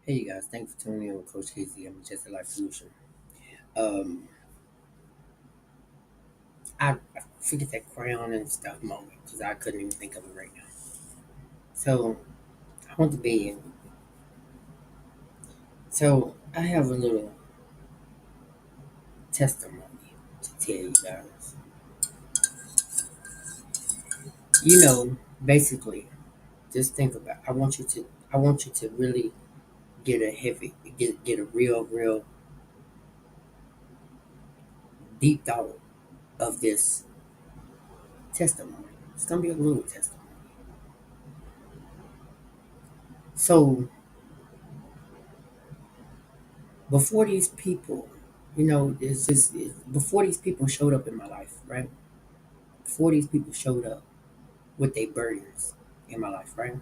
Hey you guys, thanks for tuning in with Coach Casey. I'm just a life solution. Um, I forget that crown and stuff moment because I couldn't even think of it right now. So I went to bed. So I have a little testimony to tell you guys. You know, basically, just think about. I want you to really get a real deep thought of this testimony. It's gonna be a little testimony. So before these people, before these people showed up in my life, right? Before these people showed up with their burdens in my life, right?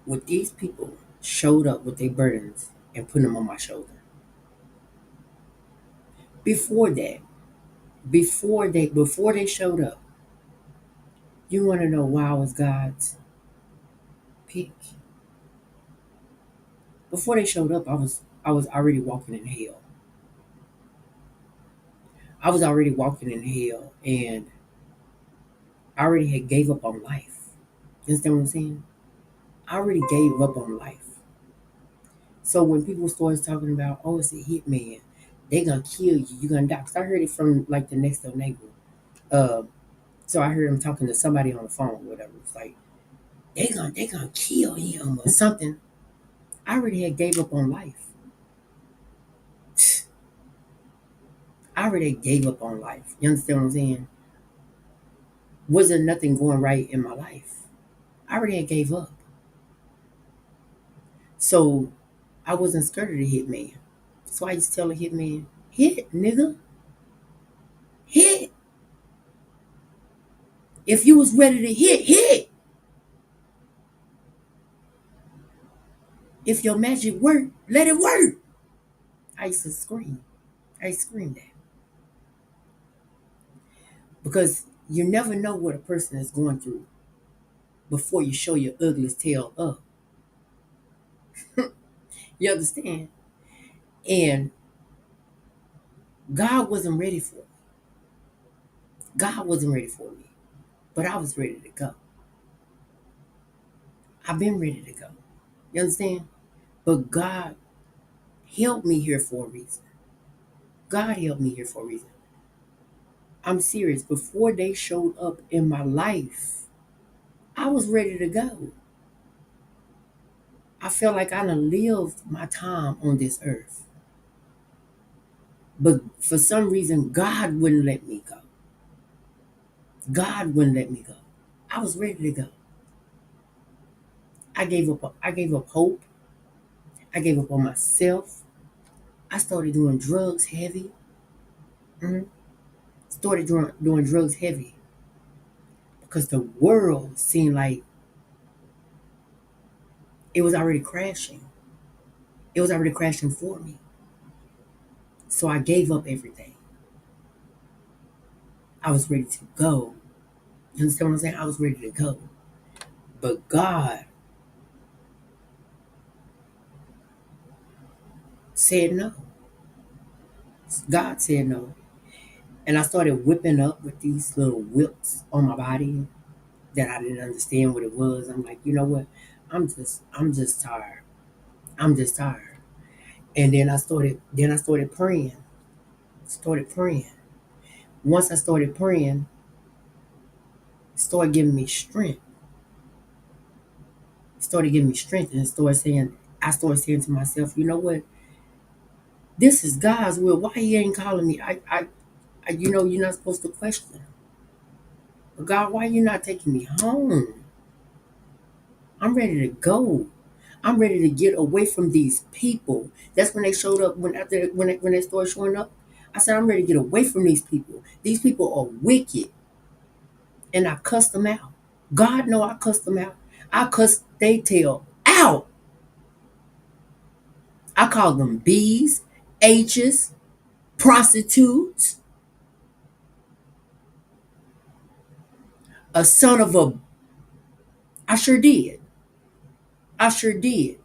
With these people showed up with their burdens and put them on my shoulder. Before that, before they showed up, you want to know why I was God's pick? Before they showed up, I was already walking in hell. I was already walking in hell, and I already had gave up on life. You understand what I'm saying? I already gave up on life. So when people started talking about, oh, it's a hitman, they gonna kill you, you gonna die. 'Cause I heard it from like the next door neighbor. Uh, so I heard him talking to somebody on the phone, or whatever. It's like they gonna kill him or something. I already had gave up on life. I already gave up on life. You understand what I'm saying? Wasn't nothing going right in my life. I already had gave up. So I wasn't scared of the hitman. So I used to tell the hitman, hit, nigga, hit. If you was ready to hit, hit. If your magic worked, let it work. I used to scream. I screamed that. Because you never know what a person is going through before you show your ugliest tail up. You understand? And God wasn't ready for me. God wasn't ready for me. But I was ready to go. I've been ready to go. You understand? But God held me here for a reason. God held me here for a reason. I'm serious. Before they showed up in my life, I was ready to go. I felt like I done lived my time on this earth. But for some reason, God wouldn't let me go. God wouldn't let me go. I was ready to go. I gave up hope. I gave up on myself. I started doing drugs heavy. Mhm. Started doing drugs heavy because the world seemed like it was already crashing. It was already crashing for me. So I gave up everything. I was ready to go. You understand what I'm saying? I was ready to go. But God said no. God said no. And I started whipping up with these little whips on my body that I didn't understand what it was. I'm like, you know what? I'm just tired. I'm just tired. And then I started praying. Started praying. Once I started praying, it started giving me strength. It started giving me strength and I started saying to myself, you know what? This is God's will. Why he ain't calling me? You know, you're not supposed to question. But God, why you not taking me home? I'm ready to go. I'm ready to get away from these people. That's when they showed up. When they started showing up, I said I'm ready to get away from these people. These people are wicked, and I cussed them out. God know I cussed them out. I cussed they tail out. I called them B's, H's, prostitutes, a son of a. I sure did. I sure did.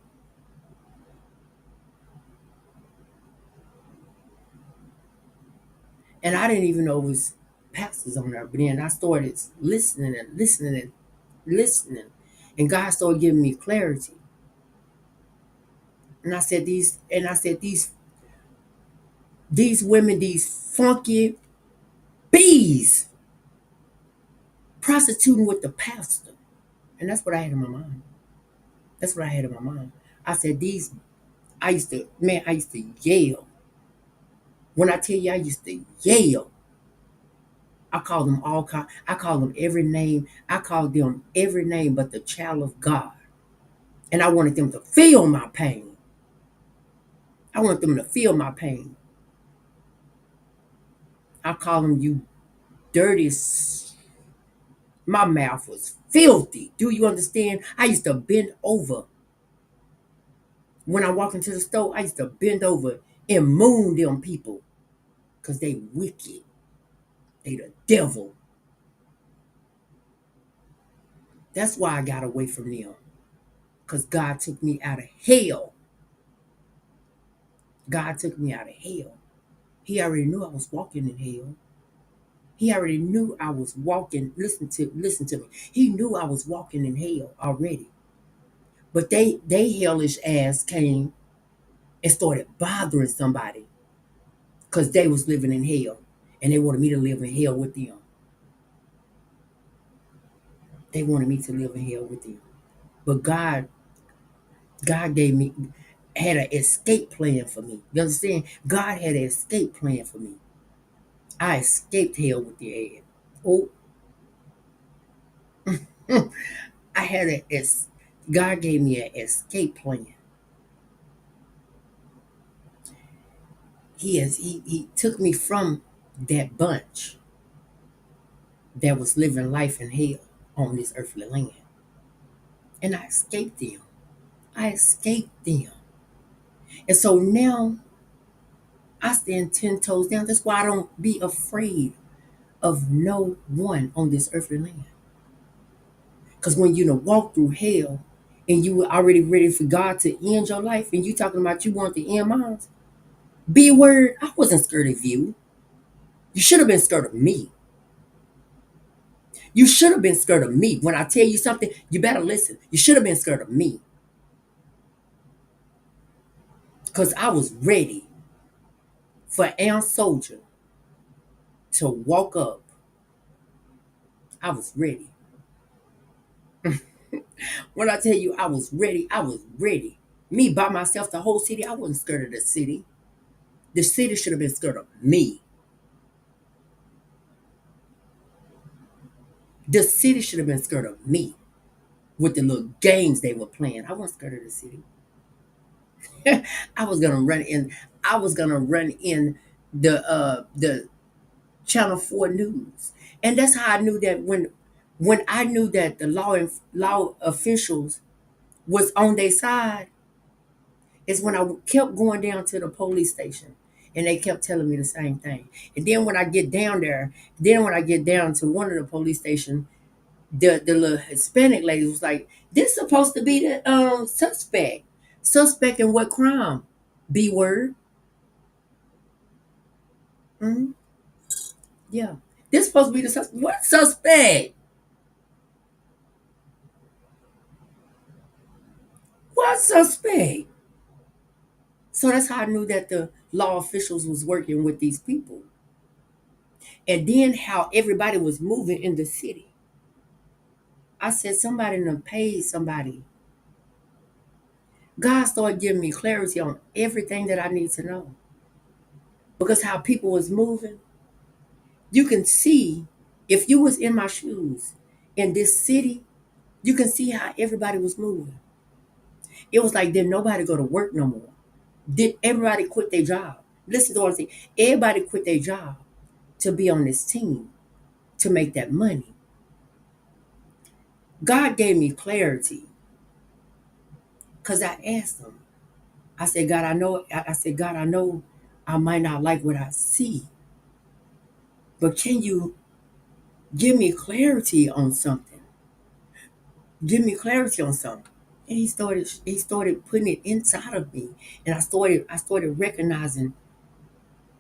And I didn't even know it was pastors on there. But then I started listening and listening and listening. And God started giving me clarity. And I said, these women, these funky bees prostituting with the pastor. And that's what I had in my mind. That's what I had in my mind. I said, I used to yell. When I tell you I used to yell, I call them every name. I called them every name but the child of God. And I wanted them to feel my pain. I want them to feel my pain. I call them you dirty. My mouth was filthy. Do you understand? I used to bend over. When I walk into the store, I used to bend over and moon them people because they wicked. They the devil. That's why I got away from them. Because God took me out of hell. God took me out of hell. He already knew I was walking in hell. He already knew I was walking. Listen to me. He knew I was walking in hell already. But they hellish ass came and started bothering somebody because they was living in hell. And they wanted me to live in hell with them. They wanted me to live in hell with them. But God gave me had an escape plan for me. You understand? God had an escape plan for me. I escaped hell with the ass. Oh, I had God gave me an escape plan. He took me from that bunch that was living life in hell on this earthly land. And I escaped them. I escaped them. And so now I stand 10 toes down. That's why I don't be afraid of no one on this earthly land. Because when you done walk through hell and you were already ready for God to end your life and you talking about you want to end mine, be word, I wasn't scared of you. You should have been scared of me. You should have been scared of me. When I tell you something, you better listen. You should have been scared of me. Because I was ready for Am Soldier to walk up. I was ready. When I tell you I was ready, I was ready. Me by myself, the whole city, I wasn't scared of the city. The city should have been scared of me. The city should have been scared of me with the little games they were playing. I wasn't scared of the city. I was gonna run in. I was gonna run in the Channel 4 news, and that's how I knew that when I knew that the law officials was on their side is when I kept going down to the police station, and they kept telling me the same thing. And then when I get down there, then when I get down to one of the police stations, the little Hispanic lady was like, "This supposed to be the suspect. Suspect in what crime? B word. Hmm. Yeah, this supposed to be the suspect. What suspect? What suspect?" So that's how I knew that the law officials was working with these people, and then how everybody was moving in the city. I said somebody done paid somebody. God started giving me clarity on everything that I need to know because how people was moving. You can see if you was in my shoes in this city, you can see how everybody was moving. It was like did nobody go to work no more? Did everybody quit their job? Listen to what I'm saying. Everybody quit their job to be on this team to make that money. God gave me clarity because I asked him. I said, God, I know. I said, God, I know I might not like what I see, but can you give me clarity on something? Give me clarity on something. And he started putting it inside of me. And I started recognizing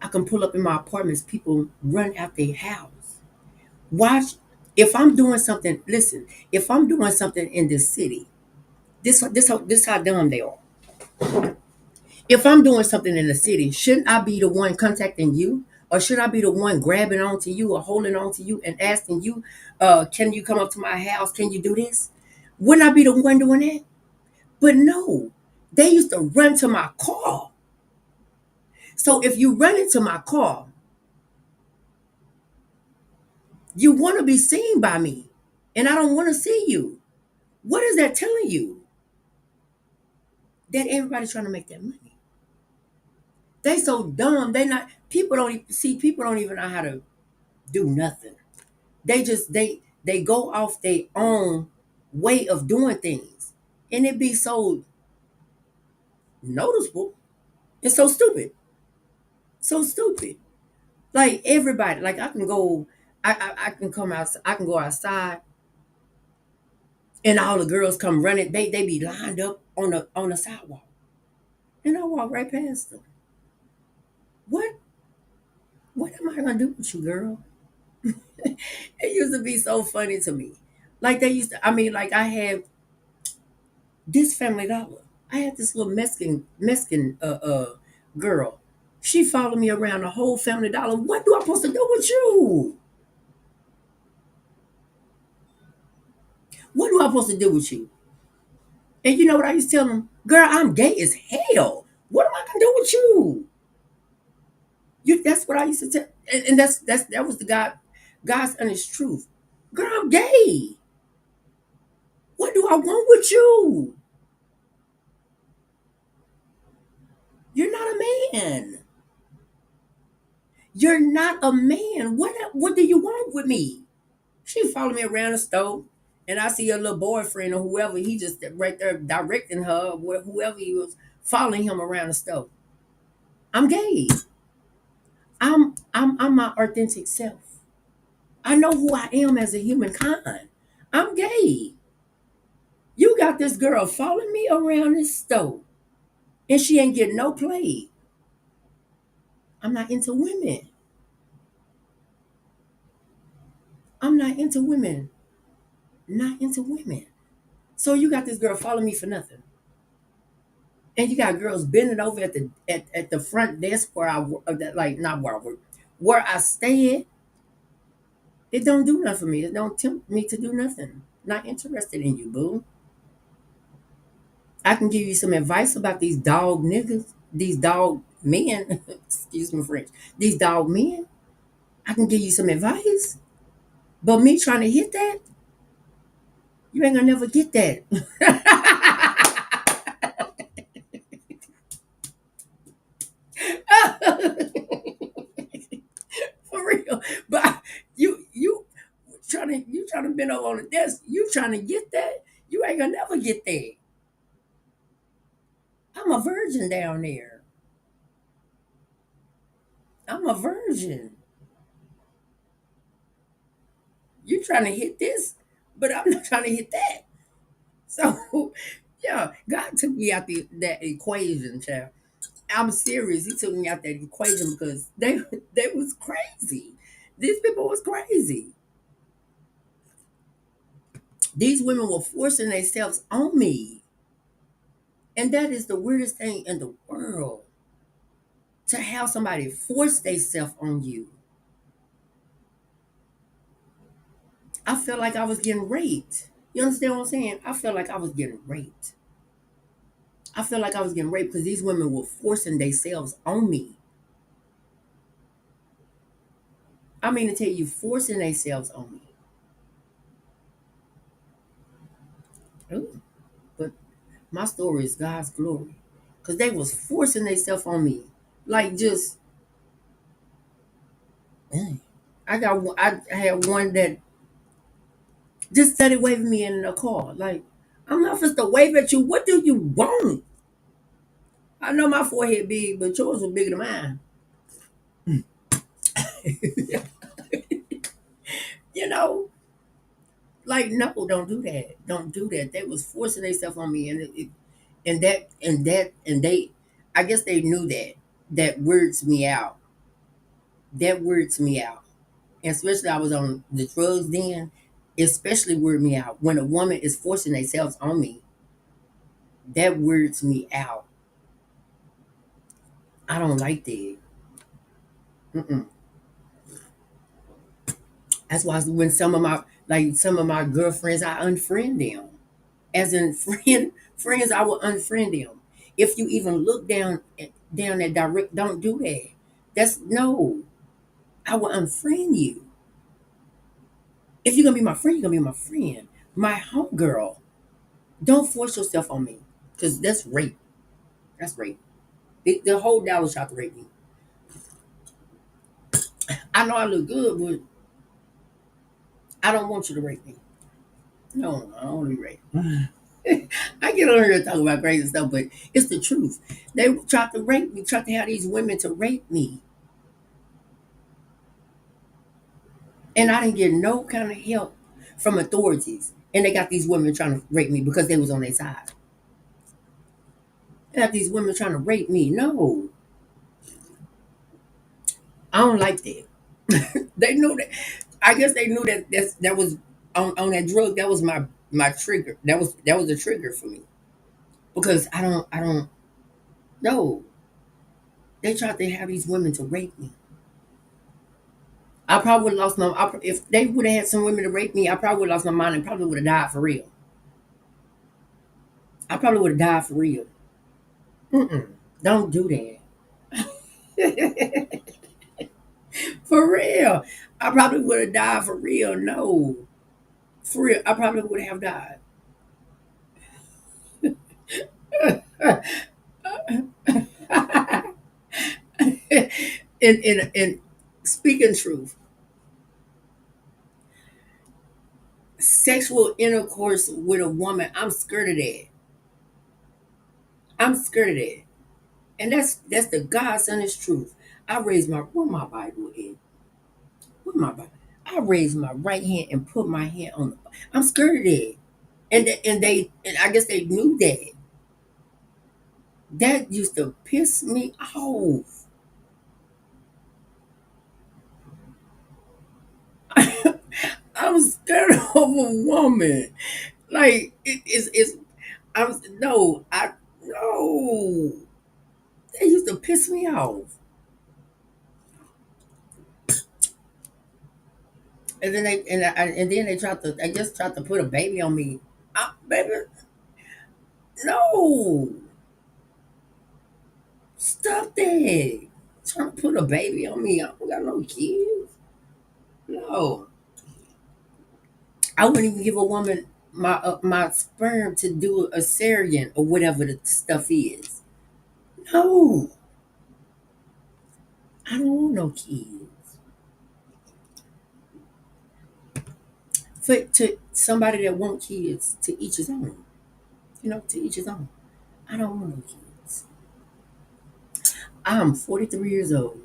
I can pull up in my apartments, people run out their house. Watch if I'm doing something, listen, if I'm doing something in this city, this how dumb they are. If I'm doing something in the city, shouldn't I be the one contacting you? Or should I be the one grabbing onto you or holding onto you and asking you, can you come up to my house? Can you do this? Wouldn't I be the one doing that? But no, they used to run to my car. So if you run into my car, you want to be seen by me. And I don't want to see you. What is that telling you? That everybody's trying to make that money. They so dumb. They not people don't even see people don't even know how to do nothing. They go off their own way of doing things. And it be so noticeable. It's so stupid. So stupid. Like everybody, like I can go, I can come out, I can go outside, and all the girls come running. They be lined up on the sidewalk, and I walk right past them. What what am I gonna do with you, girl? It used to be so funny to me. Like they used to. I mean, like I had this Family Dollar. I had this little Mexican girl. She followed me around the whole Family Dollar. What do I supposed to do with you? What do I supposed to do with you? And you know what I used to tell them? Girl, I'm gay as hell. What am I gonna do with you? That's what I used to tell. And that was the God's honest truth. Girl, I'm gay. What do I want with you? You're not a man. You're not a man. What do you want with me? She followed me around the store, and I see her little boyfriend or whoever. He just right there directing her, whoever he was following him around the store. I'm gay. I'm my authentic self. I know who I am as a humankind. I'm gay. You got this girl following me around this store, and she ain't getting no play. I'm not into women. I'm not into women. Not into women. So you got this girl following me for nothing. And you got girls bending over at the front desk where like not where I work, where I stay at. It don't do nothing for me. It don't tempt me to do nothing. Not interested in you, boo. I can give you some advice about these dog niggas, these dog men. Excuse me, French. These dog men. I can give you some advice. But me trying to hit that, you ain't gonna never get that. For real. But you trying to bend over on the desk. You trying to get that. You ain't gonna never get that. I'm a virgin down there. I'm a virgin. You trying to hit this, but I'm not trying to hit that. So yeah, God took me out that equation, child. I'm serious. He took me out that equation because they was crazy. These people was crazy. These women were forcing themselves on me. And that is the weirdest thing in the world. To have somebody force themselves on you. I felt like I was getting raped. You understand what I'm saying? I felt like I was getting raped. I felt like I was getting raped because these women were forcing themselves on me. I mean to tell you, forcing themselves on me. Ooh, but my story is God's glory. Because they was forcing themselves on me. Like just, dang. I had one that just started waving me in a car. Like, I'm not supposed to wave at you. What do you want? I know my forehead big, but yours was bigger than mine. You know, Like, no, don't do that. Don't do that. They was forcing themselves on me, and they, I guess they knew that. That weirds me out. That weirds me out. And especially I was on the drugs then. Especially weird me out when a woman is forcing themselves on me. That weirds me out. I don't like that. Mm-mm. That's why when some of my girlfriends, I unfriend them. As in friends, I will unfriend them. If you even look down that direct, don't do that. That's no. I will unfriend you. If you're gonna be my friend, you're gonna be my friend. My homegirl. Don't force yourself on me. Cause that's rape. That's rape. The whole Dallas shot to rape me. I know I look good, but I don't want you to rape me. No, I don't want to be raped. I get on here to talk about crazy stuff, but it's the truth. They tried to rape me, tried to have these women to rape me. And I didn't get no kind of help from authorities. And they got these women trying to rape me because they was on their side. They got these women trying to rape me. No, I don't like that. They knew that. I guess they knew that was on that drug. That was my trigger. That was a trigger for me because I don't know. They tried to have these women to rape me. I probably would have lost my. If they would have had some women to rape me, I probably would have lost my mind and probably would have died for real. I probably would have died for real. Mm-mm. Don't do that. For real. I probably would have died for real. No. For real. I probably would have died. And speaking truth, sexual intercourse with a woman, I'm scared of that. I'm scared of that. And that's the God's honest truth. I raised my where my Bible is. Where my Bible? I raised my right hand and put my hand on the I'm scared of that. And I guess they knew that. That used to piss me off. I'm scared of a woman. Like it's I'm no, I no. They used to piss me off. And then and then they tried to they just tried to put a baby on me. Baby, no. Stop that. Trying to put a baby on me. I don't got no kids. No. I wouldn't even give a woman my sperm to do a cesarean or whatever the stuff is. No. I don't want no kids. For to somebody that want kids, to each his own. You know, to each his own. I don't want no kids. I'm 43 years old.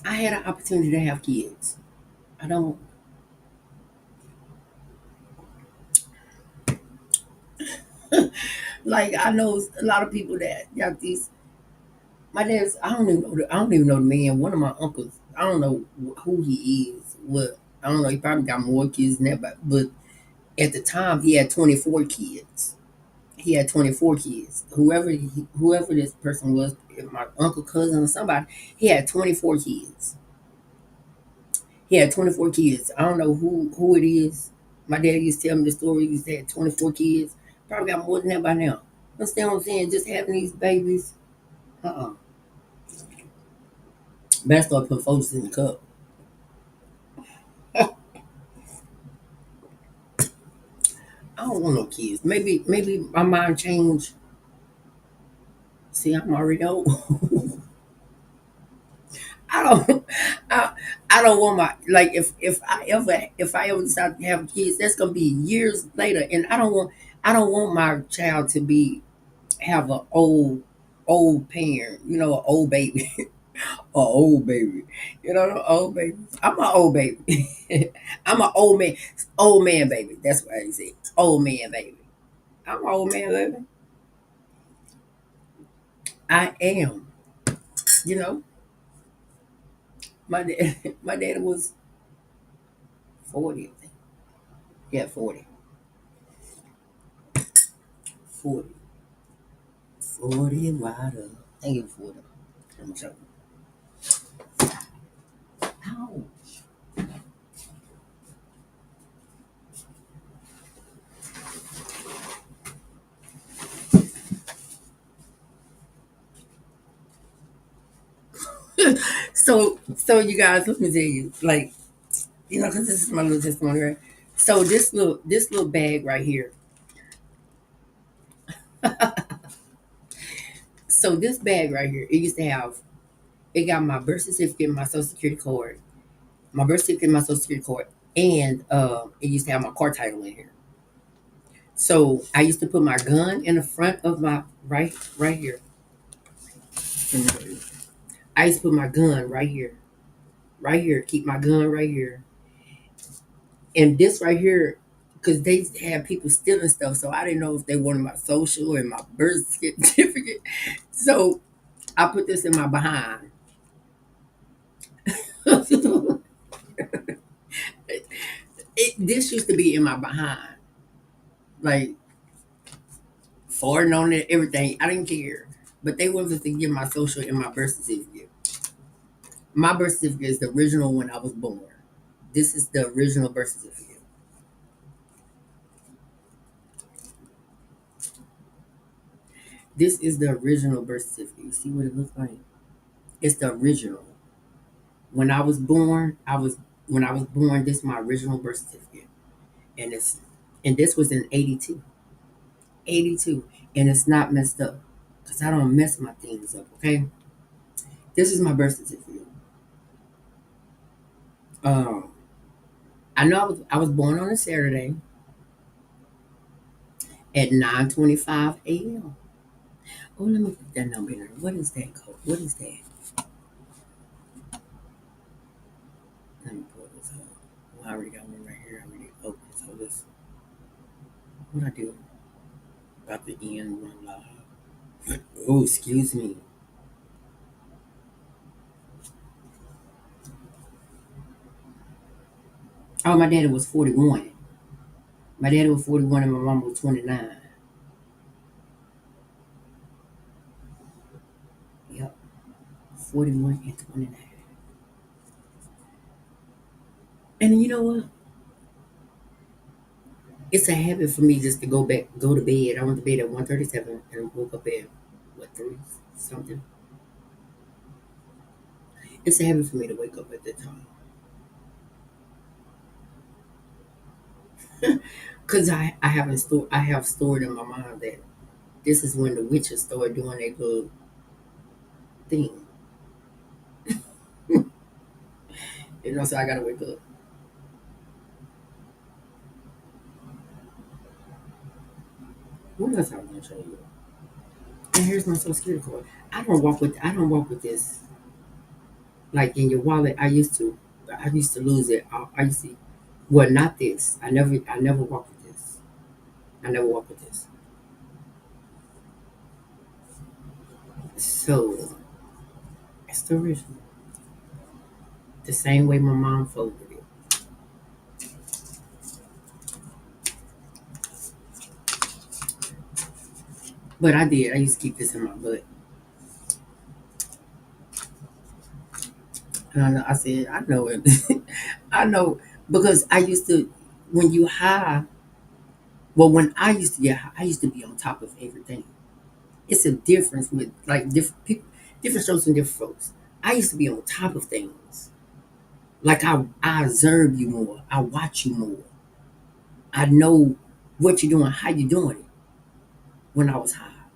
I had an opportunity to have kids. I don't like. I know a lot of people that got these. My dad's. I don't even know the man. One of my uncles. I don't know who he is. What I don't know. He probably got more kids than that. But at the time, he had 24 kids. He had 24 kids. Whoever this person was, if my uncle, cousin, or somebody, he had 24 kids. He had 24 kids. I don't know who it is. My dad used to tell me the story. He used to have 24 kids. Probably got more than that by now. Understand what I'm saying? Just having these babies. Uh-uh. Better start putting folks in the cup. I don't want no kids. Maybe my mind changed. See, I'm already old. I don't I, I don't want my like if I ever decide to have kids, that's gonna be years later. And I don't want my child to be have a old parent, you know, an old baby. Or old baby. You know, the old baby. I'm an old baby. I'm an old man baby. That's what I say. Old man baby. I'm an old man baby. I am. You know, my dad, my daddy was 40. I think. Yeah, 40. 40. 40 water. Thank you for the. I'm joking. Ow. So you guys, let me tell you, like, because this is my little testimony, right? So this little bag right here. So this bag right here, it used to have. It got my birth certificate, my social security card, my birth certificate, my social security card, and it used to have my car title in here. So I used to put my gun in the front of my right here. I used to put my gun right here. Keep my gun right here, and this right here, because they used to have people stealing stuff, so I didn't know if they wanted my social and my birth certificate. So I put this in my behind. This used to be in my behind, like farting on it, everything. I didn't care. But they wanted to give my social and my birth certificate. My birth certificate is the original when I was born. This is the original birth certificate. This is the original birth certificate. You see what it looks like? It's the original. When I was born, this is my original birth certificate. And it's and this was in 82. 82. And it's not messed up. Because I don't mess my things up, okay? This is my birth certificate. Um, I know I was born on a Saturday at 9:25 a.m. Oh, let me put that number in there. What is that code? What is that? Let me pull this up. Well, I already got one right here. I already opened. So this, what I do? About to end one live. Oh, excuse me. Oh, my daddy was 41. My daddy was 41 and my mom was 29. Yep, 41 and 29. And you know what? It's a habit for me just to go to bed. I went to bed at 1:37 and woke up at what 3 something. It's a habit for me to wake up at that time. Cause I have stored in my mind that this is when the witches start doing their little thing. So I gotta wake up. What else I was gonna show you? And here's my social security card. I don't walk with this like in your wallet. I used to lose it. I used to well not this. I never walk with this. I never walk with this. So it's the original. The same way my mom folded it. But I did. I used to keep this in my butt. And I said, I know it. I know because I used to when you high. Well, when I used to get high, I used to be on top of everything. It's a difference with like different people, different strokes and different folks. I used to be on top of things. Like I observe you more. I watch you more. I know what you're doing, how you doing it. When I was high,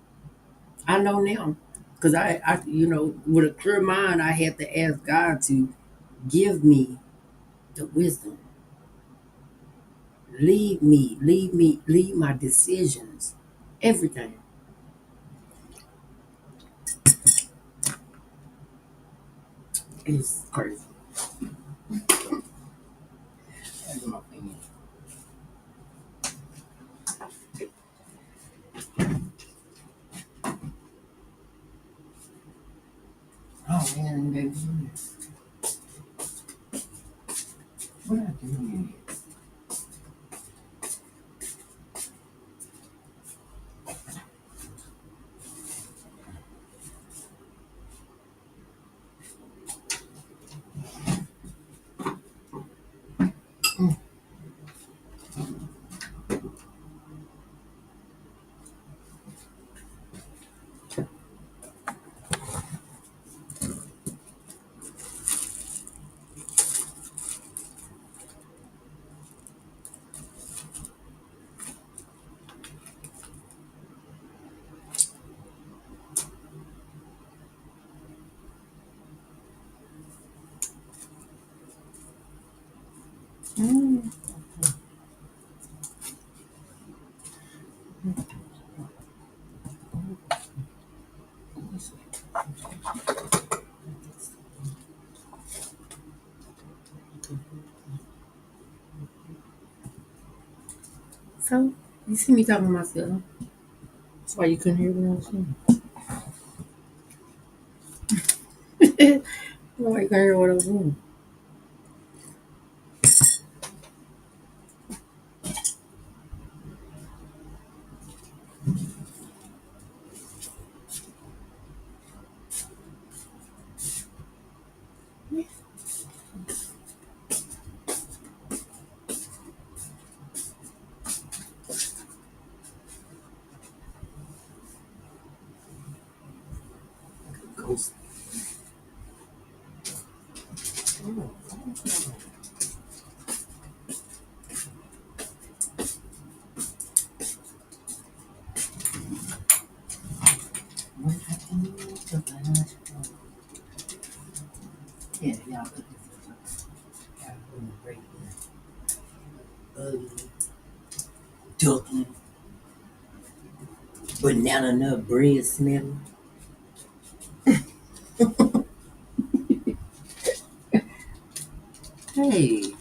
I know now because with a clear mind, I had to ask God to give me the wisdom. Lead my decisions, everything. It's crazy. That's my opinion. Oh man, baby, what I doing? Mm. So you see me talking to myself. That's why you couldn't hear what I was saying. Why you couldn't hear what I was saying? Ghost. What I do to last. Yeah, y'all could have a break. Ugly, duckling, banana nut bread smelling. Hey,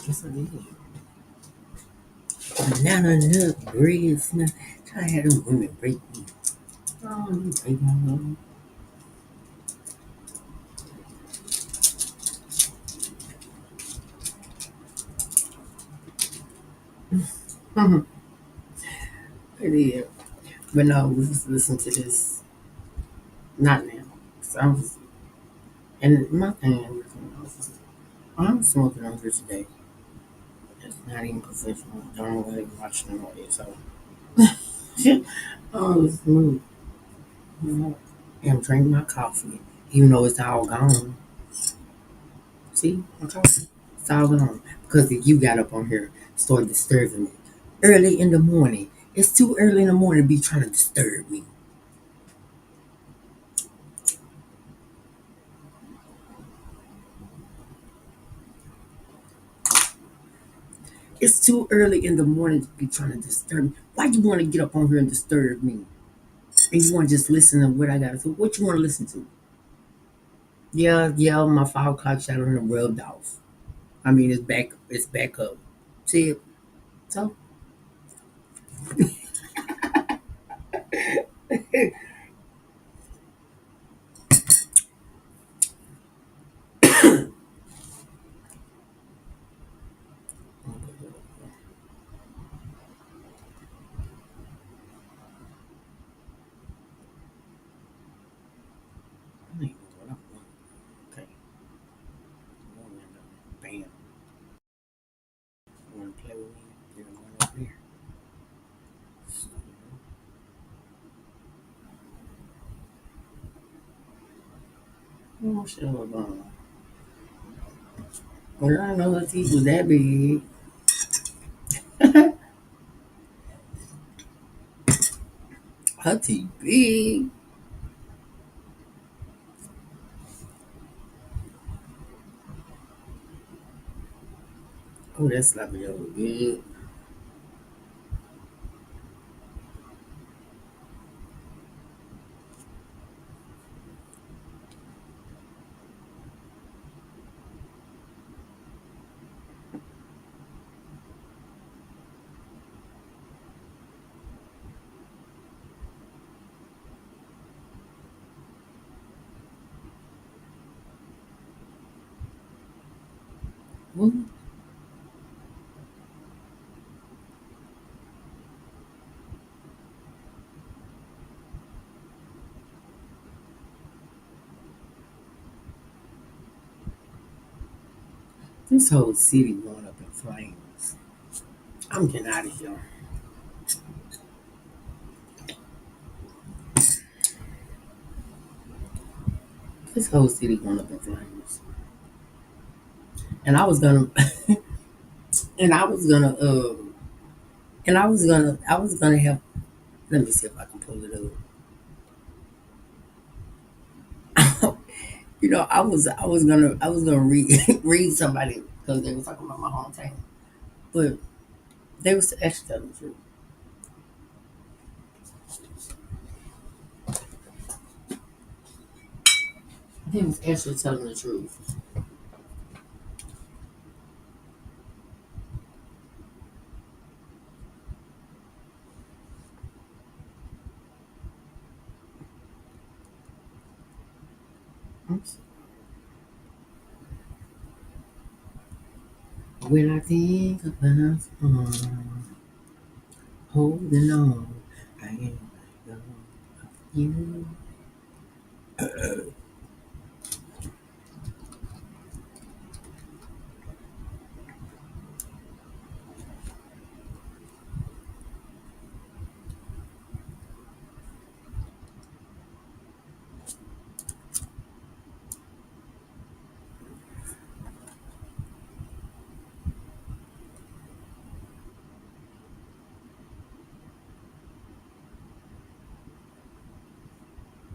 yes I did. Banana nut bread smell. Try to have them women break me. Oh, you break my love. It is. But no, we just listen to this. Not now. So I was, and my thing is, I'm smoking on here today. It's not even professional. Don't really watch them all this. So, oh, it's smooth. You know, and drink my coffee, even though it's all gone. See, my coffee, it's all gone because you got up on here, started disturbing me early in the morning. It's too early in the morning to be trying to disturb me. It's too early in the morning to be trying to disturb me. Why you want to get up on here and disturb me? And you want to just listen to what I got to say? What you want to listen to? Yeah, yeah, my 5 o'clock shadow and rubbed off. I mean, it's back. It's back up. See it? So, I ain't know what I want. Okay, bam. You want to play with me? Get him one over there. Oh, shit, hold on. Well, I know her teeth was that big. Her teeth big. Oh, that's sloppy joe good. Ooh, this whole city going up in flames. I'm getting out of here. This whole city going up in flames. And and I was gonna, I was gonna have. Let me see if I can pull it up. I was gonna read read somebody because they were talking about my hometown, but they was actually telling the truth. They was actually telling the truth. Oops. When I think about holding on, I am like, you.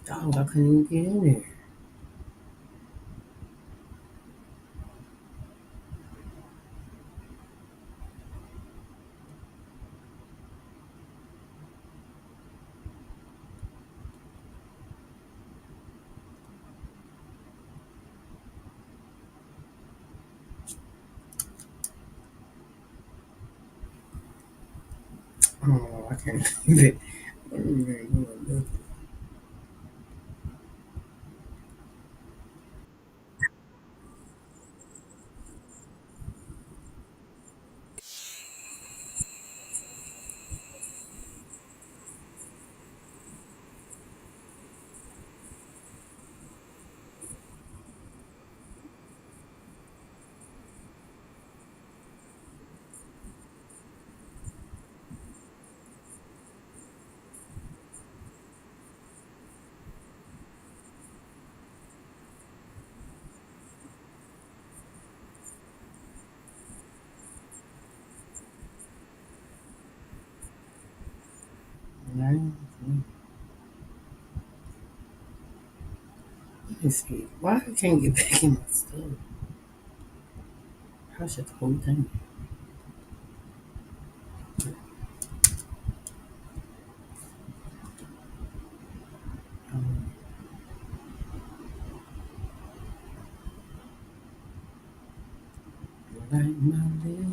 Dog, I couldn't even get in there. Oh, I can't believe it. Let me see. Why I can't get back in my stuff? I shut the whole thing. Um, like my leg,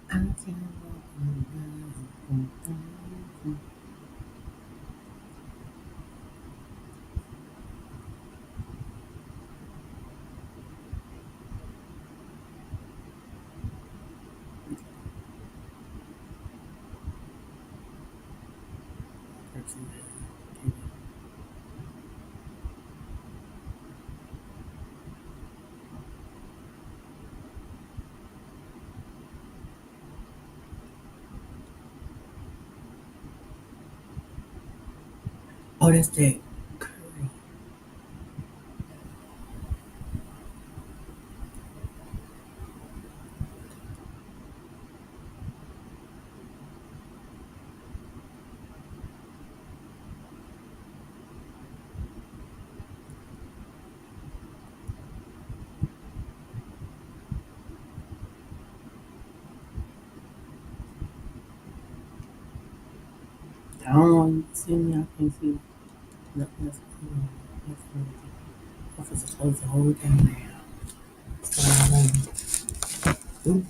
I can't walk around. Oh, that's that. I don't want you to see me. I can't see nothing else. Officer closed the whole thing down. So,